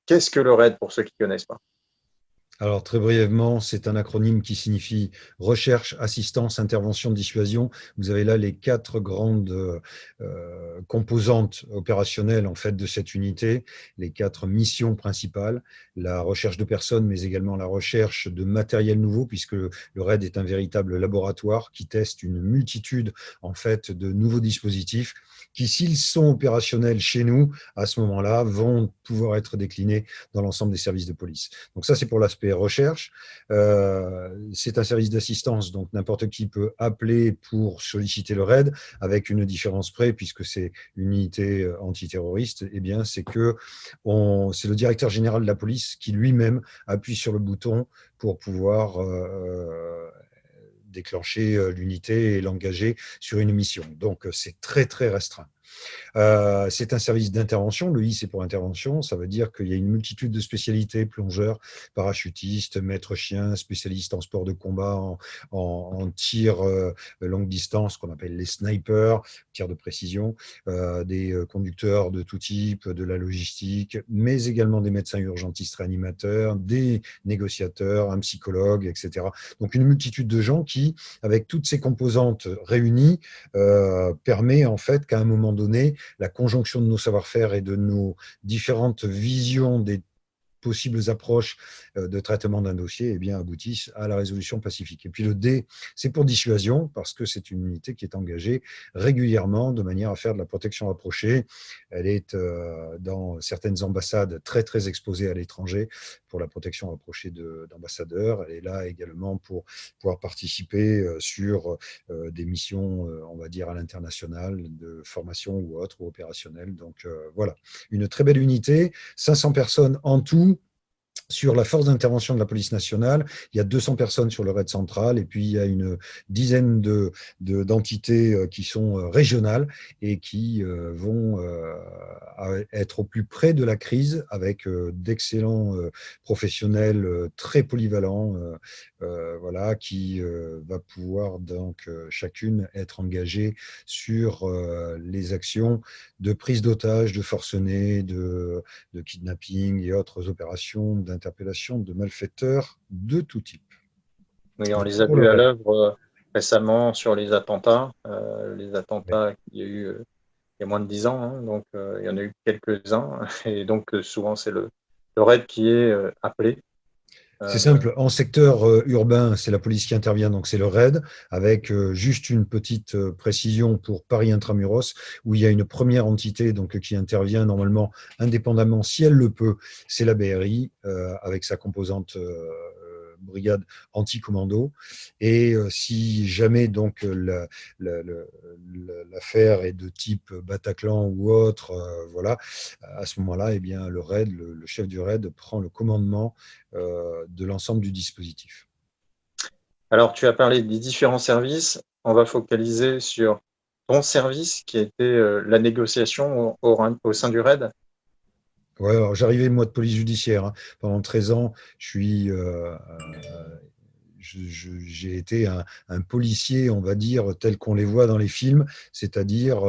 Qu'est-ce que le RAID pour ceux qui ne connaissent pas? Alors, très brièvement, c'est un acronyme qui signifie recherche, assistance, intervention, dissuasion. Vous avez là les quatre grandes composantes opérationnelles en fait de cette unité, les quatre missions principales, la recherche de personnes, mais également la recherche de matériel nouveau, puisque le RAID est un véritable laboratoire qui teste une multitude en fait de nouveaux dispositifs qui, s'ils sont opérationnels chez nous, à ce moment-là, vont pouvoir être déclinés dans l'ensemble des services de police. Donc ça, c'est pour l'aspect recherche. C'est un service d'assistance, donc n'importe qui peut appeler pour solliciter le RAID, avec une différence près, puisque c'est une unité antiterroriste, eh bien, c'est que c'est le directeur général de la police qui lui-même appuie sur le bouton pour pouvoir déclencher l'unité et l'engager sur une mission. Donc, c'est très, très restreint. C'est un service d'intervention. Le I, c'est pour intervention. Ça veut dire qu'il y a une multitude de spécialités, plongeurs, parachutistes, maîtres chiens, spécialistes en sport de combat, en tir longue distance, qu'on appelle les snipers, tir de précision, des conducteurs de tout type, de la logistique, mais également des médecins urgentistes réanimateurs, des négociateurs, un psychologue, etc. Donc une multitude de gens qui, avec toutes ces composantes réunies, permet en fait qu'à un moment donné, la conjonction de nos savoir-faire et de nos différentes visions des possibles approches de traitement d'un dossier eh bien, aboutissent à la résolution pacifique. Et puis le D, c'est pour dissuasion, parce que c'est une unité qui est engagée régulièrement de manière à faire de la protection rapprochée. Elle est dans certaines ambassades très, très exposée à l'étranger pour la protection rapprochée d'ambassadeurs. Elle est là également pour pouvoir participer sur des missions, on va dire, à l'international, de formation ou autre, ou opérationnelle. Donc voilà, une très belle unité, 500 personnes en tout, sur la force d'intervention de la police nationale. Il y a 200 personnes sur le raid central et puis il y a une dizaine d'entités qui sont régionales et qui vont être au plus près de la crise avec d'excellents professionnels très polyvalents, voilà, qui va pouvoir donc chacune être engagée sur les actions de prise d'otages, de forcenés, de kidnapping et autres opérations d'interpellation de malfaiteurs de tout type. Oui, on Voilà les a pour le vus à RAID. l'œuvre récemment sur les attentats qu'il y a eu il y a moins de 10 ans, hein, donc il y en a eu quelques-uns, et donc souvent c'est le RAID qui est appelé. C'est Euh, simple, en secteur urbain, c'est la police qui intervient, donc c'est le RAID, avec juste une petite précision pour Paris Intramuros, où il y a une première entité donc, qui intervient normalement indépendamment, si elle le peut, c'est la BRI, avec sa composante brigade anti-commando. Et si jamais donc l'affaire est de type Bataclan ou autre, voilà, à ce moment-là, eh bien, le RAID, le chef du RAID prend le commandement de l'ensemble du dispositif. alors, tu as parlé des différents services. On va focaliser sur ton service qui a été la négociation au sein du RAID. Ouais, alors j'arrivais moi de police judiciaire, hein. Pendant 13 ans, je suis, j'ai été un policier, on va dire, tel qu'on les voit dans les films, c'est-à-dire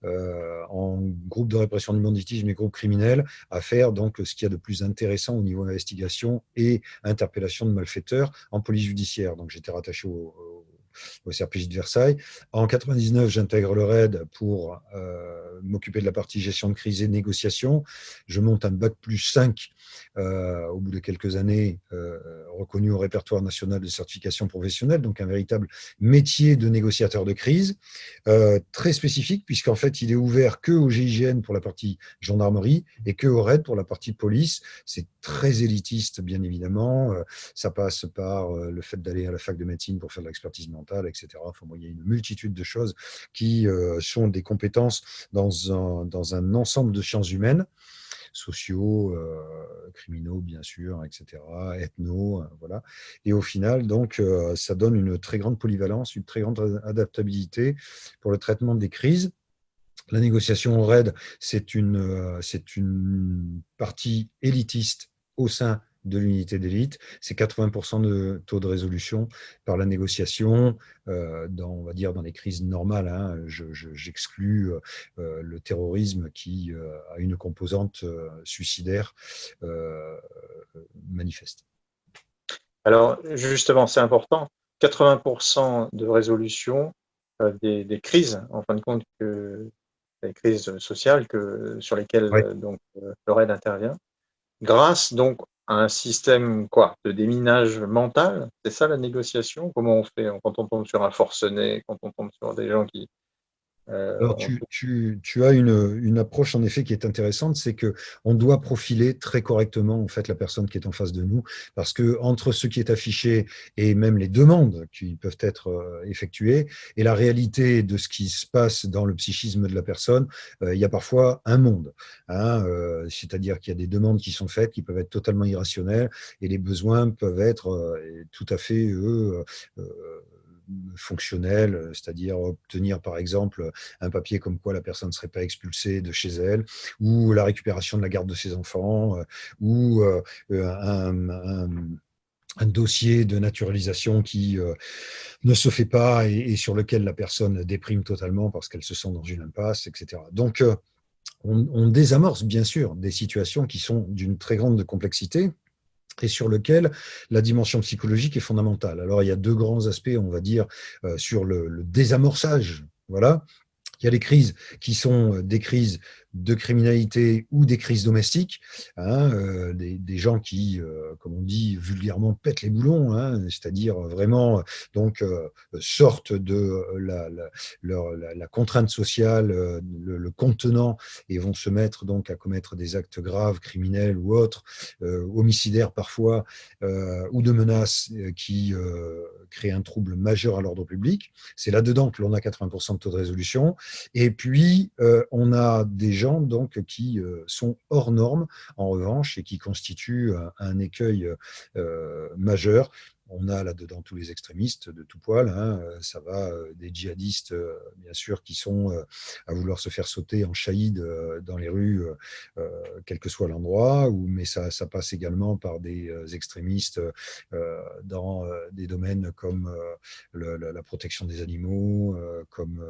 en groupe de répression du banditisme et groupe criminel, à faire donc ce qu'il y a de plus intéressant au niveau investigation et interpellation de malfaiteurs en police judiciaire. Donc j'étais rattaché au CRPJ de Versailles. En 99, j'intègre le RAID pour m'occuper de la partie gestion de crise et négociation. Je monte un bac plus 5 au bout de quelques années, reconnu au répertoire national de certification professionnelle, donc un véritable métier de négociateur de crise, très spécifique, puisqu'en fait, il est ouvert que au GIGN pour la partie gendarmerie et que au RAID pour la partie police. C'est très élitiste, bien évidemment. Ça passe par le fait d'aller à la fac de médecine pour faire de l'expertise mentale, etc. Enfin, bon, il y a une multitude de choses qui sont des compétences dans un ensemble de sciences humaines, sociaux, criminaux, bien sûr, etc., ethno, voilà. Et au final, donc, ça donne une très grande polyvalence, une très grande adaptabilité pour le traitement des crises. La négociation au RAID, c'est une partie élitiste au sein de l'unité d'élite, c'est 80% de taux de résolution par la négociation, on va dire dans les crises normales, hein. J'exclus le terrorisme qui a une composante suicidaire euh, manifeste. Alors, justement, c'est important. 80% de résolution des crises, en fin de compte, des crises sociales sur lesquelles Oui. le RAID intervient, grâce donc à un système quoi, de déminage mental. C'est ça la négociation? Comment on fait quand on tombe sur un forcené, quand on tombe sur des gens qui Alors, ont tout. tu as une approche en effet qui est intéressante, c'est que on doit profiler très correctement en fait la personne qui est en face de nous, parce que entre ce qui est affiché et même les demandes qui peuvent être effectuées et la réalité de ce qui se passe dans le psychisme de la personne, il y a parfois un monde, hein, c'est-à-dire qu'il y a des demandes qui sont faites qui peuvent être totalement irrationnelles et les besoins peuvent être tout à fait eux fonctionnels, c'est-à-dire obtenir par exemple un papier comme quoi la personne ne serait pas expulsée de chez elle, ou la récupération de la garde de ses enfants, ou un dossier de naturalisation qui ne se fait pas et sur lequel la personne déprime totalement parce qu'elle se sent dans une impasse, etc. Donc, on désamorce bien sûr des situations qui sont d'une très grande complexité et sur lequel la dimension psychologique est fondamentale. Alors, il y a deux grands aspects, on va dire, sur le désamorçage. Voilà, il y a les crises qui sont des crises de criminalité ou des crises domestiques, hein, des gens qui, comme on dit vulgairement, pètent les boulons, hein, c'est-à-dire vraiment donc sortent de la contrainte sociale, le contenant, et vont se mettre donc à commettre des actes graves, criminels ou autres, homicidaires parfois, ou de menaces qui créent un trouble majeur à l'ordre public. C'est là-dedans que l'on a 80% de taux de résolution. Et puis, on a des gens donc, qui sont hors normes, en revanche, et qui constituent un écueil majeur. On a là-dedans tous les extrémistes de tout poil, hein. Ça va des djihadistes, bien sûr, qui sont à vouloir se faire sauter en chaïd dans les rues, quel que soit l'endroit, mais ça passe également par des extrémistes dans des domaines comme la protection des animaux, comme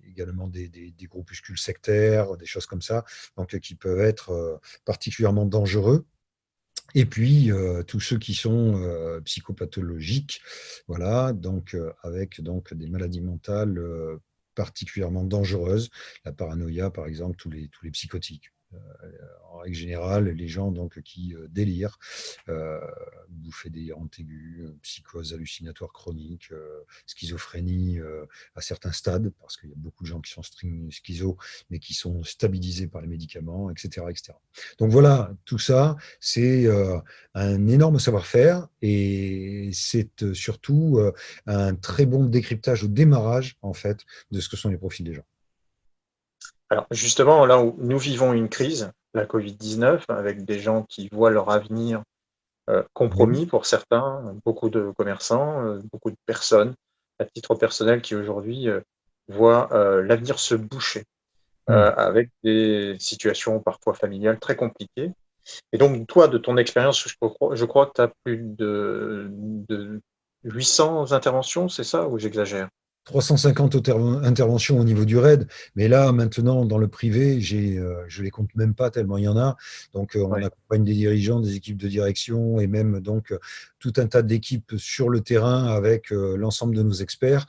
également des groupuscules sectaires, des choses comme ça, donc qui peuvent être particulièrement dangereux. Et puis, tous ceux qui sont psychopathologiques, voilà, donc avec donc, des maladies mentales particulièrement dangereuses, la paranoïa, par exemple, tous les psychotiques. En règle générale, les gens donc, qui délirent, euh, bouffées délirantes aiguës, psychose hallucinatoire chronique, schizophrénie à certains stades, parce qu'il y a beaucoup de gens qui sont schizo, mais qui sont stabilisés par les médicaments, etc., etc. Donc voilà, tout ça, c'est un énorme savoir-faire et c'est surtout un très bon décryptage au démarrage, en fait, de ce que sont les profils des gens. Alors, justement, là où nous vivons une crise, la Covid-19, avec des gens qui voient leur avenir Oui. compromis pour certains, beaucoup de commerçants, beaucoup de personnes à titre personnel qui aujourd'hui voient l'avenir se boucher Hmm. avec des situations parfois familiales très compliquées. Et donc, toi, de ton expérience, je crois que tu as plus de 800 interventions, c'est ça, ou j'exagère? 350 interventions au niveau du RAID, mais là, maintenant, dans le privé, je les compte même pas tellement il y en a. Donc, on Ouais. accompagne des dirigeants, des équipes de direction et même donc tout un tas d'équipes sur le terrain avec l'ensemble de nos experts.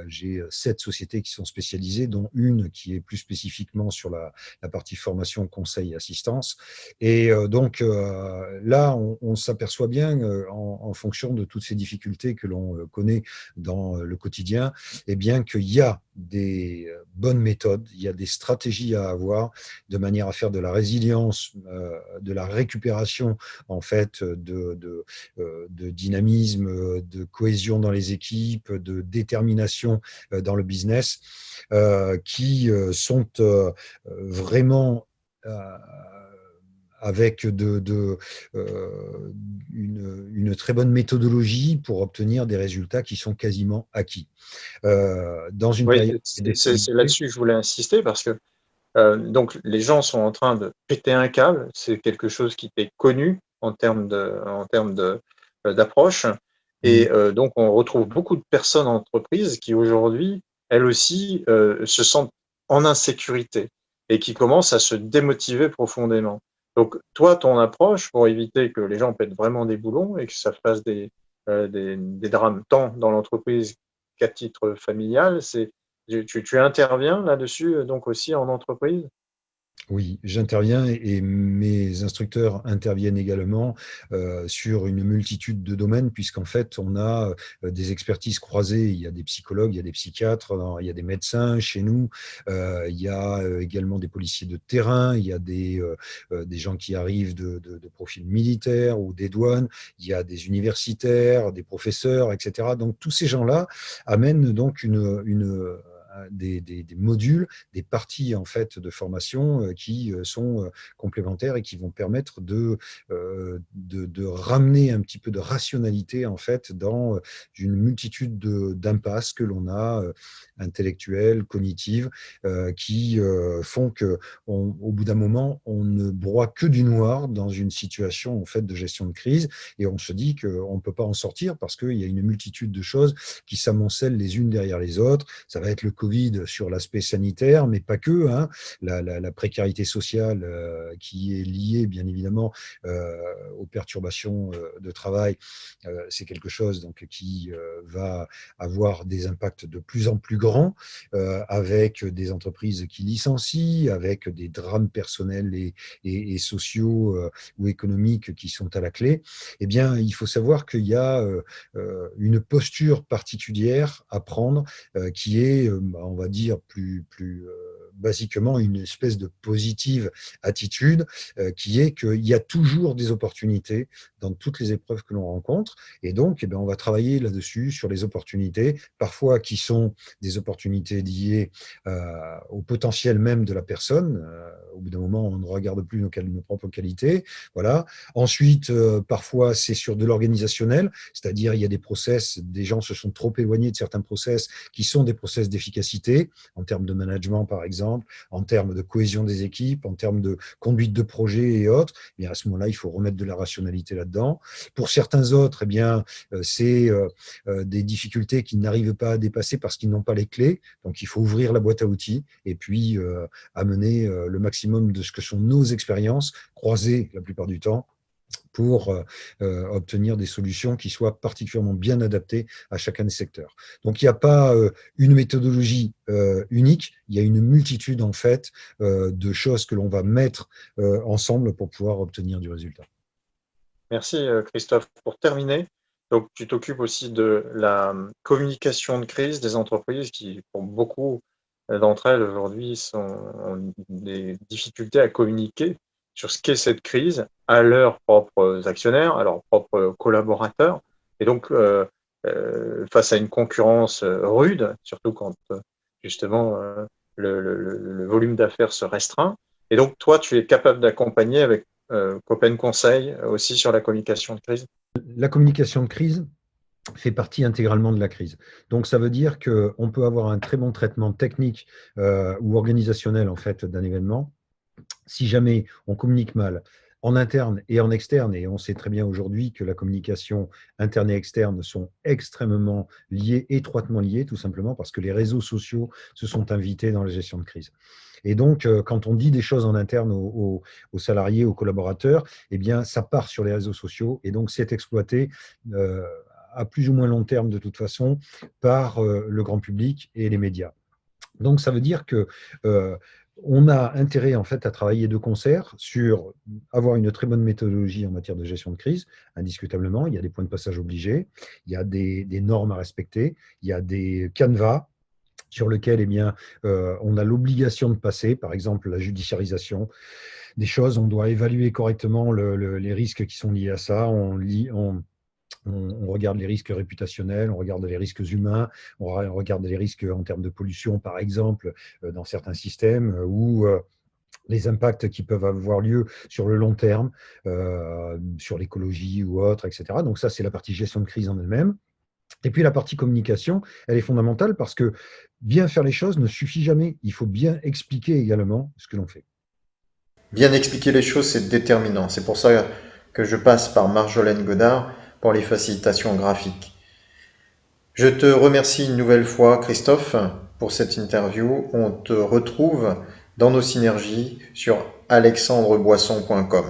J'ai 7 sociétés qui sont spécialisées, dont une qui est plus spécifiquement sur la partie formation, conseil et assistance. Et donc, là, on s'aperçoit bien, en fonction de toutes ces difficultés que l'on connaît dans le quotidien, eh bien qu'il y a des bonnes méthodes, il y a des stratégies à avoir de manière à faire de la résilience, de la récupération en fait de dynamisme, de cohésion dans les équipes, de détermination dans le business, qui sont vraiment avec une très bonne méthodologie pour obtenir des résultats qui sont quasiment acquis. Dans une Oui, période de c'est stabilité. là-dessus que je voulais insister parce que Donc, les gens sont en train de péter un câble. C'est quelque chose qui est connu d'approche. Et donc, on retrouve beaucoup de personnes en entreprise qui, aujourd'hui, elles aussi, se sentent en insécurité et qui commencent à se démotiver profondément. Donc, toi, ton approche, pour éviter que les gens pètent vraiment des boulons et que ça fasse des drames tant dans l'entreprise qu'à titre familial, c'est tu interviens là-dessus, donc aussi en entreprise? Oui, j'interviens et mes instructeurs interviennent également sur une multitude de domaines, puisqu'en fait, on a des expertises croisées. Il y a des psychologues, il y a des psychiatres, il y a des médecins chez nous, il y a également des policiers de terrain, il y a des gens qui arrivent de profils militaires ou des douanes, il y a des universitaires, des professeurs, etc. Donc, tous ces gens-là amènent donc des modules, des parties en fait de formation qui sont complémentaires et qui vont permettre de ramener un petit peu de rationalité en fait dans une multitude d'impasses que l'on a intellectuelles, cognitives, qui font que au bout d'un moment, on ne broie que du noir dans une situation en fait de gestion de crise et on se dit qu'on ne peut pas en sortir parce qu'il y a une multitude de choses qui s'amoncellent les unes derrière les autres. Ça va être le Covid sur l'aspect sanitaire, mais pas que, hein. La précarité sociale qui est liée, bien évidemment, aux perturbations de travail, c'est quelque chose donc, qui va avoir des impacts de plus en plus grands, avec des entreprises qui licencient, avec des drames personnels et sociaux ou économiques qui sont à la clé. Eh bien, il faut savoir qu'il y a une posture particulière à prendre qui est, on va dire, plus basiquement une espèce de positive attitude qui est qu'il y a toujours des opportunités dans toutes les épreuves que l'on rencontre. Et donc, eh bien, on va travailler là-dessus, sur les opportunités, parfois qui sont des opportunités liées au potentiel même de la personne. Au bout d'un moment, on ne regarde plus nos propres qualités. Voilà. Ensuite, parfois, c'est sur de l'organisationnel, c'est-à-dire il y a des process, des gens se sont trop éloignés de certains process qui sont des process d'efficacité, en termes de management, par exemple, en termes de cohésion des équipes, en termes de conduite de projet et autres. Eh bien, à ce moment-là, il faut remettre de la rationalité là-dedans. Pour certains autres, eh bien, c'est des difficultés qu'ils n'arrivent pas à dépasser parce qu'ils n'ont pas les clés. Donc, il faut ouvrir la boîte à outils et puis amener le maximum de ce que sont nos expériences, croisées la plupart du temps, pour obtenir des solutions qui soient particulièrement bien adaptées à chacun des secteurs. Donc, il n'y a pas une méthodologie unique, il y a une multitude en fait de choses que l'on va mettre ensemble pour pouvoir obtenir du résultat. Merci Christophe. Pour terminer, donc tu t'occupes aussi de la communication de crise des entreprises qui, pour beaucoup d'entre elles aujourd'hui, ont des difficultés à communiquer sur ce qu'est cette crise à leurs propres actionnaires, à leurs propres collaborateurs. Et donc, face à une concurrence rude, surtout quand justement le volume d'affaires se restreint. Et donc, toi, tu es capable d'accompagner avec Copen Conseil aussi sur la communication de crise. La communication de crise fait partie intégralement de la crise. Donc, ça veut dire qu'on peut avoir un très bon traitement technique ou organisationnel en fait d'un événement. Si jamais on communique mal en interne et en externe, et on sait très bien aujourd'hui que la communication interne et externe sont extrêmement liées, étroitement liées, tout simplement parce que les réseaux sociaux se sont invités dans la gestion de crise. Et donc, quand on dit des choses en interne aux salariés, aux collaborateurs, eh bien, ça part sur les réseaux sociaux et donc c'est exploité à plus ou moins long terme de toute façon par le grand public et les médias. Donc, ça veut dire que on a intérêt en fait à travailler de concert sur avoir une très bonne méthodologie en matière de gestion de crise, indiscutablement. Il y a des points de passage obligés, il y a des normes à respecter, il y a des canevas sur lesquels eh bien, on a l'obligation de passer, par exemple la judiciarisation des choses, on doit évaluer correctement les risques qui sont liés à ça, on regarde les risques réputationnels, on regarde les risques humains, on regarde les risques en termes de pollution, par exemple, dans certains systèmes, ou les impacts qui peuvent avoir lieu sur le long terme, sur l'écologie ou autre, etc. Donc ça, c'est la partie gestion de crise en elle-même. Et puis la partie communication, elle est fondamentale parce que bien faire les choses ne suffit jamais. Il faut bien expliquer également ce que l'on fait. Bien expliquer les choses, c'est déterminant. C'est pour ça que je passe par Marjolaine Godard pour les facilitations graphiques. Je te remercie une nouvelle fois, Christophe, pour cette interview. On te retrouve dans nos synergies sur alexandreboisson.com.